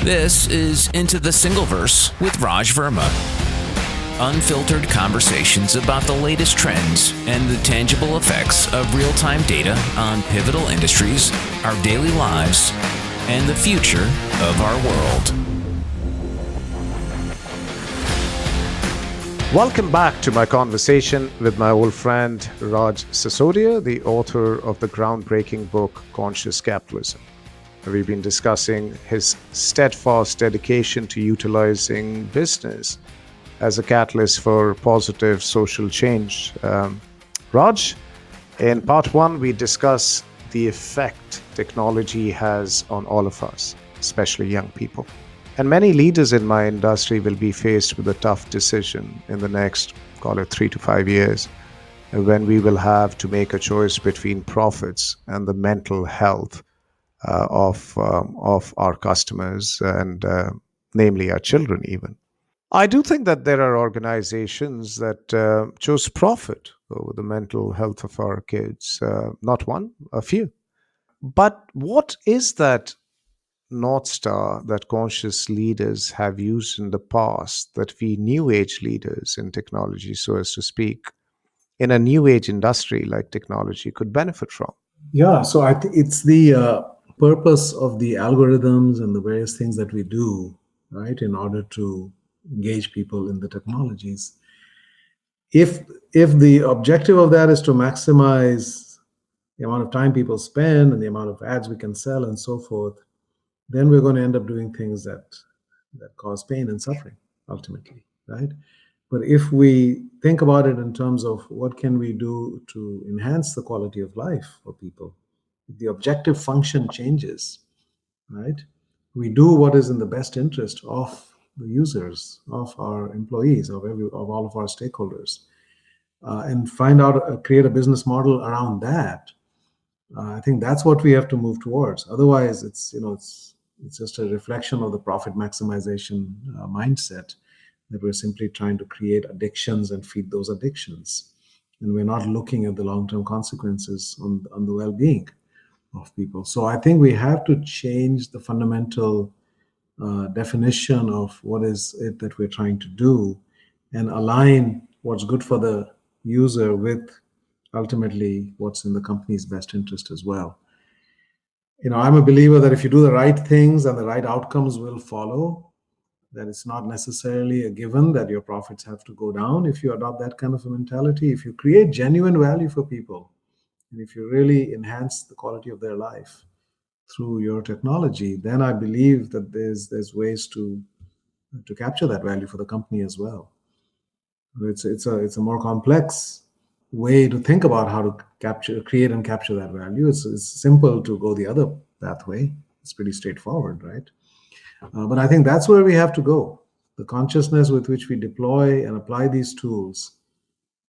This is Into the Singleverse with Raj Verma. Unfiltered conversations about the latest trends and the tangible effects of real-time data on pivotal industries, our daily lives, and the future of our world. Welcome back to my conversation with my old friend Raj Sisodia, the author of the groundbreaking book Conscious Capitalism. We've been discussing his steadfast dedication to utilizing business as a catalyst for positive social change. Raj, in part one, we discuss the effect technology has on all of us, especially young people. And many leaders in my industry will be faced with a tough decision in the next, call it 3 to 5 years, when we will have to make a choice between profits and the mental health of our customers and namely our children even. I do think that there are organizations that choose profit over the mental health of our kids. Not one, a few. But what is that North Star that conscious leaders have used in the past that we new age leaders in technology, so as to speak, in a new age industry like technology could benefit from? Yeah, so I think it's the purpose of the algorithms and the various things that we do, right, in order to engage people in the technologies. If the objective of that is to maximize the amount of time people spend and the amount of ads we can sell and so forth, then we're going to end up doing things that cause pain and suffering ultimately, right? But if we think about it in terms of what can we do to enhance the quality of life for people, the objective function changes, right? We do what is in the best interest of the users, of our employees, of all of our stakeholders, and create a business model around that. I think that's what we have to move towards. Otherwise, it's just a reflection of the profit maximization mindset, that we're simply trying to create addictions and feed those addictions. And we're not looking at the long-term consequences on the well-being of people. So I think we have to change the fundamental definition of what is it that we're trying to do and align what's good for the user with ultimately what's in the company's best interest as well. I'm a believer that if you do the right things and the right outcomes will follow, that it's not necessarily a given that your profits have to go down if you adopt that kind of a mentality. If you create genuine value for people, and if you really enhance the quality of their life through your technology, then I believe that there's ways to capture that value for the company as well. It's a more complex way to think about how to create and capture that value. It's simple to go the other pathway. It's pretty straightforward, right? But I think that's where we have to go. The consciousness with which we deploy and apply these tools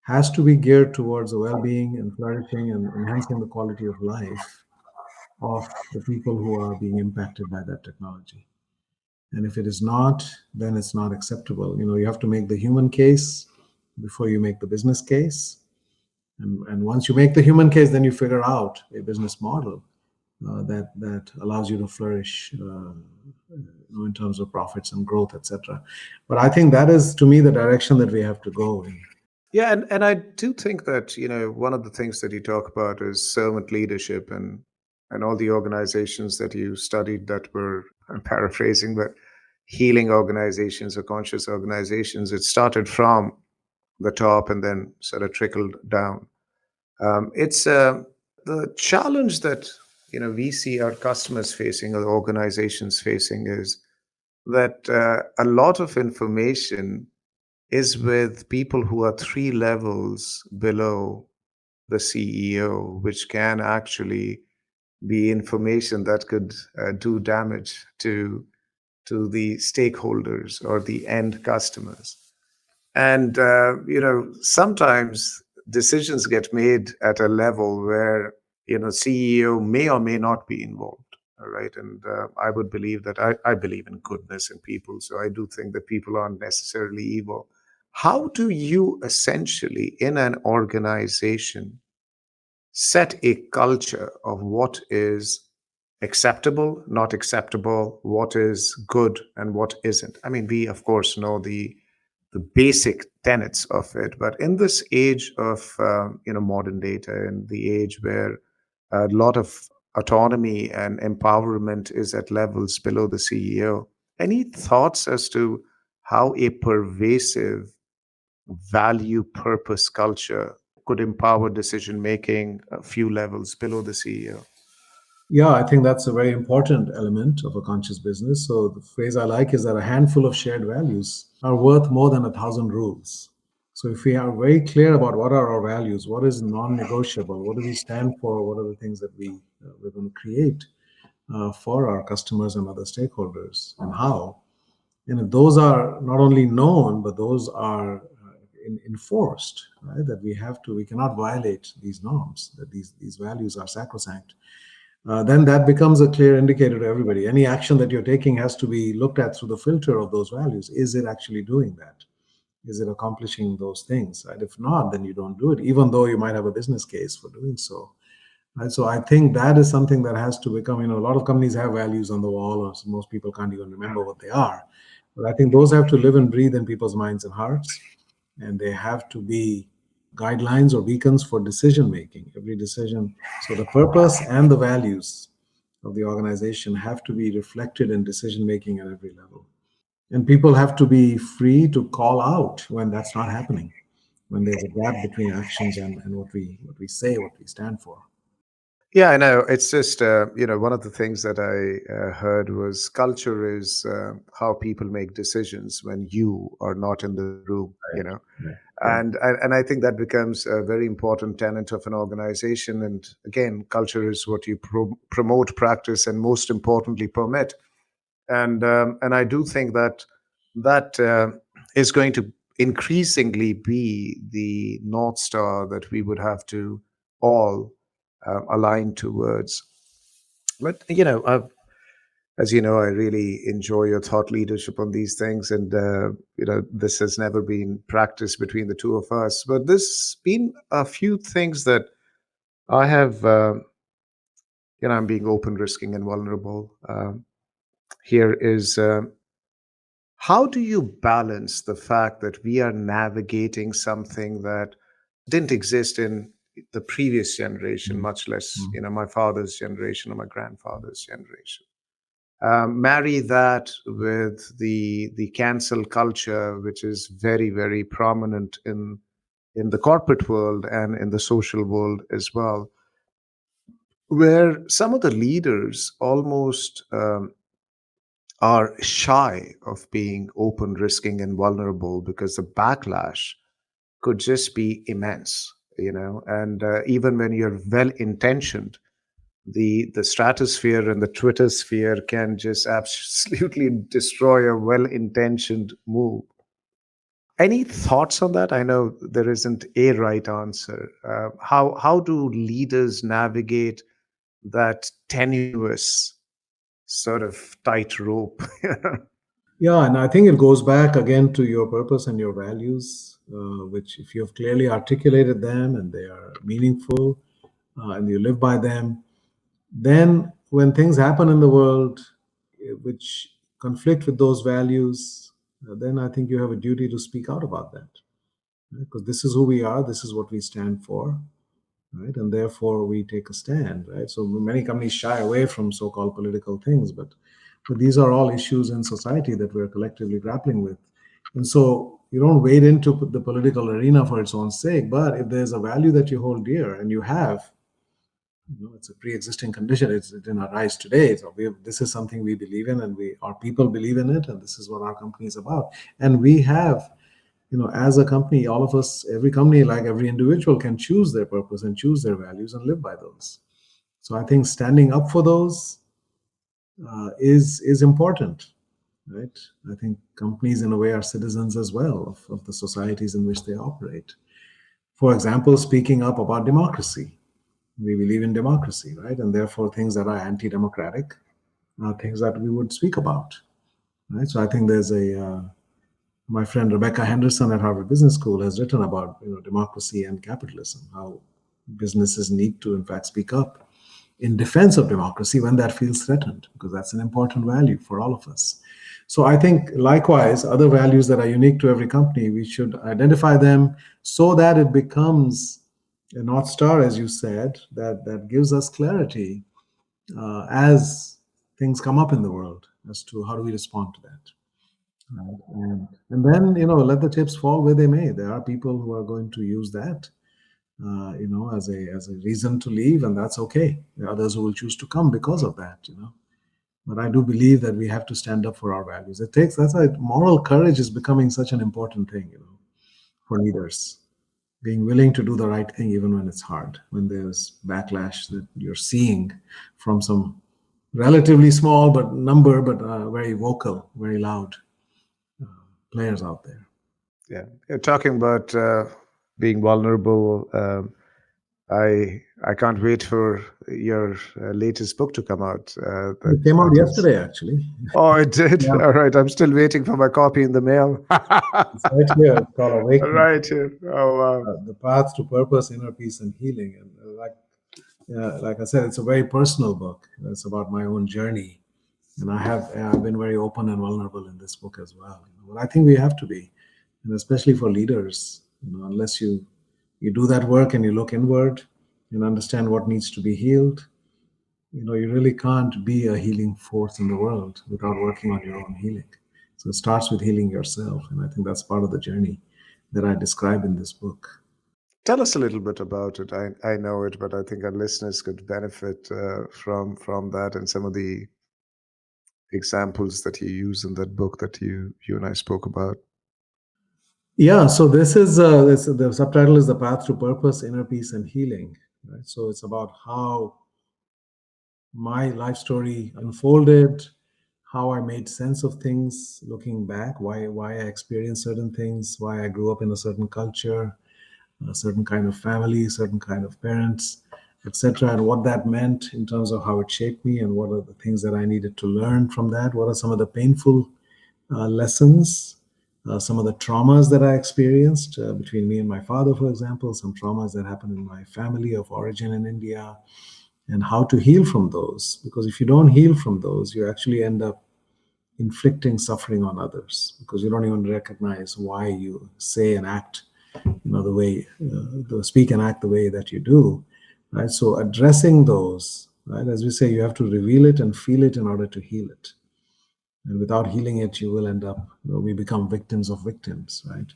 has to be geared towards the well-being and flourishing and enhancing the quality of life of the people who are being impacted by that technology. And if it is not, then it's not acceptable. You have to make the human case before you make the business case. And once you make the human case, then you figure out a business model that allows you to flourish in terms of profits and growth, etc. But I think that is, to me, the direction that we have to go in. Yeah, and I do think that, one of the things that you talk about is servant leadership and all the organizations that you studied that were, I'm paraphrasing, but healing organizations or conscious organizations. It started from the top and then sort of trickled down. It's the challenge that we see our customers facing or organizations facing is that a lot of information is with people who are 3 levels below the CEO, which can actually be information that could do damage to the stakeholders or the end customers. And sometimes decisions get made at a level where CEO may or may not be involved. All right. And I would believe that I believe in goodness in people. So I do think that people aren't necessarily evil. How do you essentially, in an organization, set a culture of what is acceptable, not acceptable, what is good and what isn't. I mean, we of course know the basic tenets of it, but in this age of modern data, in the age where a lot of autonomy and empowerment is at levels below the CEO, any thoughts as to how a pervasive value purpose culture could empower decision making a few levels below the CEO? Yeah, I think that's a very important element of a conscious business. So the phrase I like is that a handful of shared values are worth more than 1,000 rules. So if we are very clear about what are our values, what is non-negotiable, what do we stand for, what are the things that we're going to create for our customers and other stakeholders, and how, and if those are not only known but those are enforced, right? That we cannot violate these norms. That these values are sacrosanct. Then that becomes a clear indicator to everybody. Any action that you're taking has to be looked at through the filter of those values. Is it actually doing that? Is it accomplishing those things? Right? If not, then you don't do it, even though you might have a business case for doing so. Right? So I think that is something that has to become, a lot of companies have values on the wall, or most people can't even remember what they are. But I think those have to live and breathe in people's minds and hearts, and they have to be guidelines or beacons for decision making, every decision. So the purpose and the values of the organization have to be reflected in decision making at every level. And people have to be free to call out when that's not happening, when there's a gap between actions and what we say, what we stand for. Yeah, I know. It's just, one of the things that I heard was culture is how people make decisions when you are not in the room, Right. Right. Right. and I think that becomes a very important tenet of an organization. And again, culture is what you promote, practice, and most importantly, permit. And I do think that that is going to increasingly be the North Star that we would have to all align towards. But as you know, I really enjoy your thought leadership on these things, and this has never been practiced between the two of us. But there's been a few things that I have. I'm being open, risking, and vulnerable. Here is how do you balance the fact that we are navigating something that didn't exist in the previous generation, Mm. much less Mm. my father's generation or my grandfather's generation? Marry that with the cancel culture, which is very, very prominent in the corporate world and in the social world as well, where some of the leaders almost are shy of being open, risking, and vulnerable because the backlash could just be immense, and even when you're well intentioned, the stratosphere and the Twitter sphere can just absolutely destroy a well-intentioned move. Any thoughts on that? I know there isn't a right answer. How do leaders navigate that tenuous sort of tightrope? Yeah, and I think it goes back again to your purpose and your values, which, if you have clearly articulated them and they are meaningful, and you live by them, then when things happen in the world which conflict with those values, then I think you have a duty to speak out about that. Right? Because this is who we are, this is what we stand for, right? And therefore we take a stand, right? So many companies shy away from so-called political things, but these are all issues in society that we're collectively grappling with. And so you don't wade into the political arena for its own sake, but if there's a value that you hold dear and you have, it's a pre-existing condition. It didn't arise today. So this is something we believe in, and our people believe in it, and this is what our company is about. And we have, as a company, all of us, every company, like every individual, can choose their purpose and choose their values and live by those. So I think standing up for those is important, right? I think companies, in a way, are citizens as well of the societies in which they operate. For example, speaking up about democracy. We believe in democracy, right? And therefore, things that are anti-democratic are things that we would speak about, right? So I think there's my friend Rebecca Henderson at Harvard Business School has written about democracy and capitalism, how businesses need to, in fact, speak up in defense of democracy when that feels threatened, because that's an important value for all of us. So I think likewise, other values that are unique to every company, we should identify them so that it becomes a North Star, as you said, that gives us clarity as things come up in the world as to how do we respond to that. Right. And then, let the chips fall where they may. There are people who are going to use that, as a reason to leave, and that's okay. There are others who will choose to come because of that. But I do believe that we have to stand up for our values. That's why moral courage is becoming such an important thing, for leaders. Being willing to do the right thing even when it's hard, when there's backlash that you're seeing from some relatively small but very vocal, very loud players out there. Yeah, you're talking about being vulnerable. I can't wait for your latest book to come out. It came out yesterday, actually. Oh, it did? Yeah. All right. I'm still waiting for my copy in the mail. It's right here. It's called Awakening. Right here. Oh, wow. The Path to Purpose, Inner Peace, and Healing. And like I said, it's a very personal book. It's about my own journey. And I've been very open and vulnerable in this book as well. But I think we have to be, and especially for leaders, unless you do that work and you look inward and understand what needs to be healed, you really can't be a healing force in the world without working on your own healing. So it starts with healing yourself. And I think that's part of the journey that I describe in this book. Tell us a little bit about it. I know it, but I think our listeners could benefit from that and some of the examples that you use in that book that you and I spoke about. Yeah, so this is the subtitle is The Path to Purpose, Inner Peace, and Healing. Right? So it's about how my life story unfolded, how I made sense of things looking back, why I experienced certain things, why I grew up in a certain culture, a certain kind of family, certain kind of parents, etc., and what that meant in terms of how it shaped me, and what are the things that I needed to learn from that. What are some of the painful lessons, some of the traumas that I experienced between me and my father, for example, some traumas that happened in my family of origin in India, and how to heal from those. Because if you don't heal from those, you actually end up inflicting suffering on others, because you don't even recognize why you say and act, the way, speak and act the way that you do, right? So addressing those, right, as we say, you have to reveal it and feel it in order to heal it. And without healing it, you will end up, we become victims of victims, right,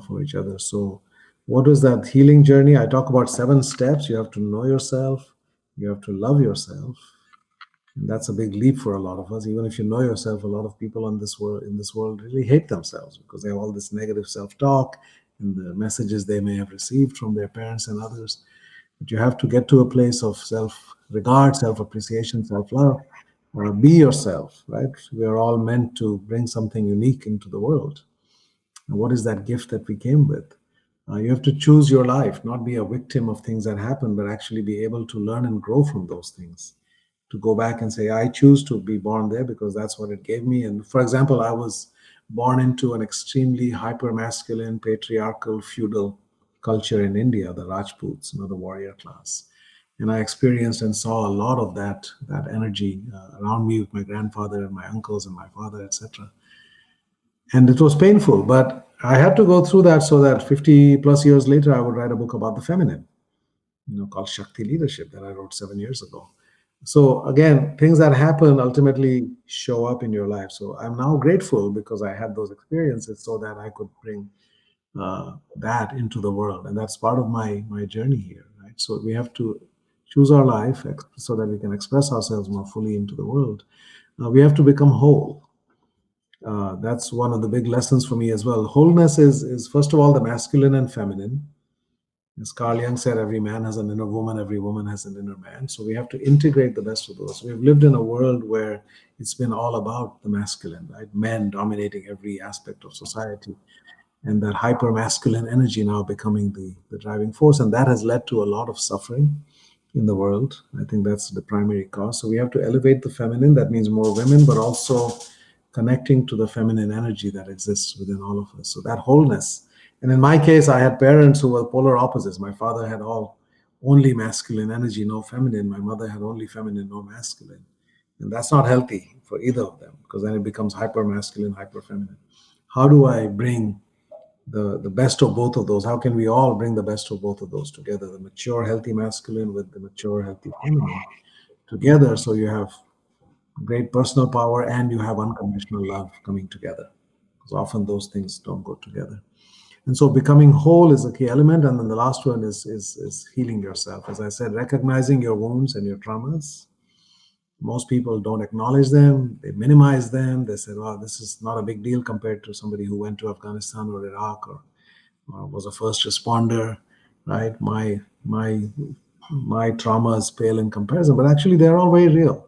for each other. So what was that healing journey? I talk about 7 steps. You have to know yourself. You have to love yourself. And that's a big leap for a lot of us. Even if you know yourself, a lot of people in this world really hate themselves because they have all this negative self-talk and the messages they may have received from their parents and others. But you have to get to a place of self-regard, self-appreciation, self-love. Be yourself, right? We are all meant to bring something unique into the world. And what is that gift that we came with? You have to choose your life, not be a victim of things that happen, but actually be able to learn and grow from those things. To go back and say, I choose to be born there because that's what it gave me. And for example, I was born into an extremely hyper-masculine, patriarchal, feudal culture in India, the Rajputs, the warrior class. And I experienced and saw a lot of that energy around me with my grandfather and my uncles and my father, etc. And it was painful, but I had to go through that so that 50 plus years later, I would write a book about the feminine, called Shakti Leadership, that I wrote 7 years ago. So again, things that happen ultimately show up in your life. So I'm now grateful because I had those experiences so that I could bring that into the world. And that's part of my journey here, right? So we have to choose our life so that we can express ourselves more fully into the world. We have to become whole. That's one of the big lessons for me as well. Wholeness is first of all, the masculine and feminine. As Carl Jung said, every man has an inner woman, every woman has an inner man. So we have to integrate the best of those. We've lived in a world where it's been all about the masculine, right? Men dominating every aspect of society. And that hyper-masculine energy now becoming the driving force. And that has led to a lot of suffering in the world. I think that's the primary cause. So we have to elevate the feminine. That means more women, but also connecting to the feminine energy that exists within all of us. So that wholeness. And in my case, I had parents who were polar opposites. My father had all only masculine energy, no feminine. My mother had only feminine, no masculine. And that's not healthy for either of them, because then it becomes hyper masculine, hyper feminine. How do I bring the best of both of those? How can we all bring the best of both of those together? The mature, healthy masculine with the mature, healthy feminine together, so you have great personal power and you have unconditional love coming together. Because often those things don't go together. And so becoming whole is a key element. And then the last one is healing yourself. As I said, recognizing your wounds and your traumas. Most people don't acknowledge them. They minimize them. They say, well, this is not a big deal compared to somebody who went to Afghanistan or Iraq or was a first responder, right? My traumas pale in comparison, but actually they're all very real.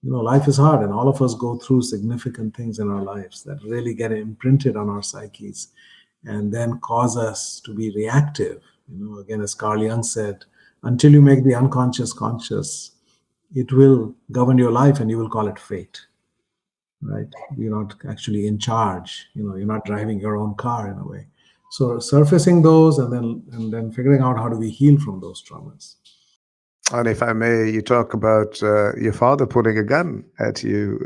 Life is hard, and all of us go through significant things in our lives that really get imprinted on our psyches and then cause us to be reactive. Again, as Carl Jung said, until you make the unconscious conscious, it will govern your life and you will call it fate, right? You're not actually in charge. You're not driving your own car in a way. So surfacing those and then figuring out how do we heal from those traumas. And if I may, you talk about your father putting a gun at you.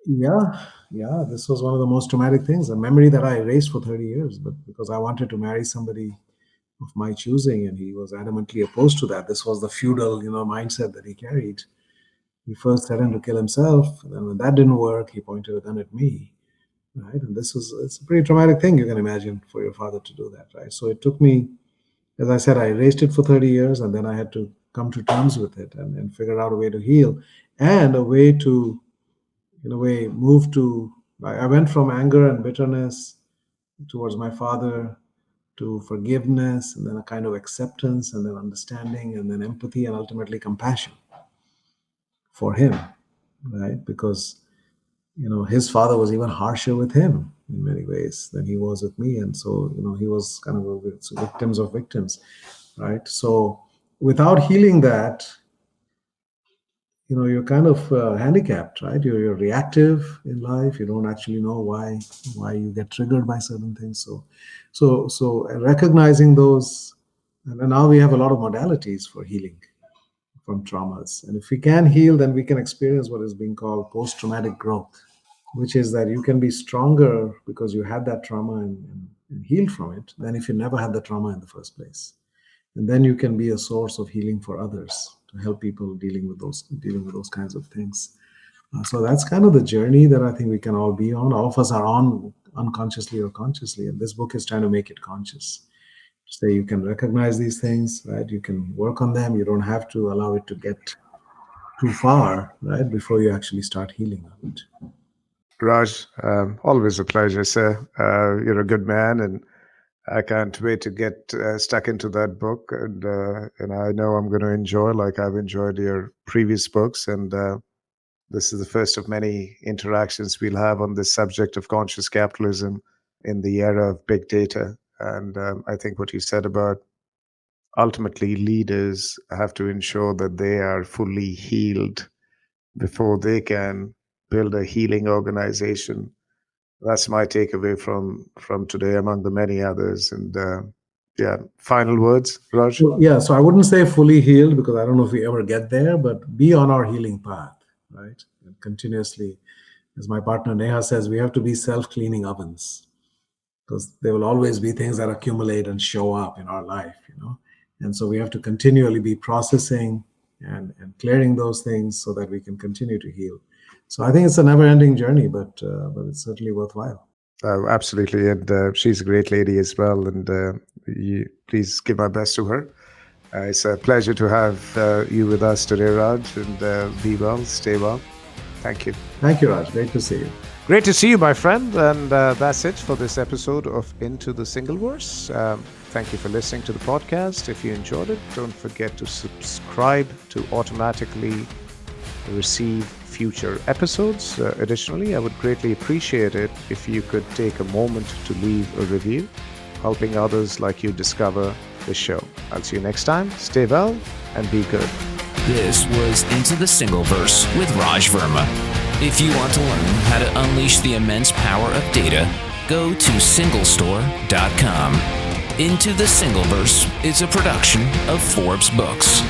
Yeah. This was one of the most traumatic things, a memory that I erased for 30 years, but because I wanted to marry somebody of my choosing, and he was adamantly opposed to that. This was the feudal, mindset that he carried. He first threatened to kill himself, and then when that didn't work, he pointed a gun at me, right? And it's a pretty traumatic thing, you can imagine, for your father to do that, right? So it took me, as I said, I erased it for 30 years, and then I had to come to terms with it and figure out a way to heal and a way to, in a way, move to, I went from anger and bitterness towards my father to forgiveness, and then a kind of acceptance, and then understanding, and then empathy, and ultimately compassion for him, right? Because, his father was even harsher with him in many ways than he was with me. And so, he was kind of victims of victims, right? So without healing that, you're kind of handicapped, right? You're reactive in life. You don't actually know why you get triggered by certain things. So recognizing those, and now we have a lot of modalities for healing from traumas. And if we can heal, then we can experience what is being called post-traumatic growth, which is that you can be stronger because you had that trauma and healed from it than if you never had the trauma in the first place. And then you can be a source of healing for others to help people dealing with those kinds of things. So that's kind of the journey that I think we can all be on. All of us are on unconsciously or consciously, and this book is trying to make it conscious. So you can recognize these things, right? You can work on them. You don't have to allow it to get too far, right, before you actually start healing of it. Raj, always a pleasure, sir. You're a good man, and I can't wait to get stuck into that book. And I know I'm going to enjoy, like I've enjoyed your previous books. And this is the first of many interactions we'll have on this subject of conscious capitalism in the era of big data. And I think what you said about ultimately leaders have to ensure that they are fully healed before they can build a healing organization. That's my takeaway from today, among the many others. And final words, Raj? Yeah, so I wouldn't say fully healed, because I don't know if we ever get there, but be on our healing path, right? And continuously, as my partner Neha says, we have to be self-cleaning ovens, because there will always be things that accumulate and show up in our life, And so we have to continually be processing and clearing those things so that we can continue to heal. So I think it's a never-ending journey, but it's certainly worthwhile. Absolutely, and she's a great lady as well. And you please give my best to her. It's a pleasure to have you with us today, Raj. And be well, stay well. Thank you. Thank you, Raj. Great to see you. Great to see you, my friend. And that's it for this episode of Into the Singleverse. Thank you for listening to the podcast. If you enjoyed it, don't forget to subscribe to automatically receive future episodes. Additionally, I would greatly appreciate it if you could take a moment to leave a review, helping others like you discover the show. I'll see you next time. Stay well and be good. This was Into the Singleverse with Raj Verma. If you want to learn how to unleash the immense power of data, go to singlestore.com. Into the Singleverse is a production of Forbes Books.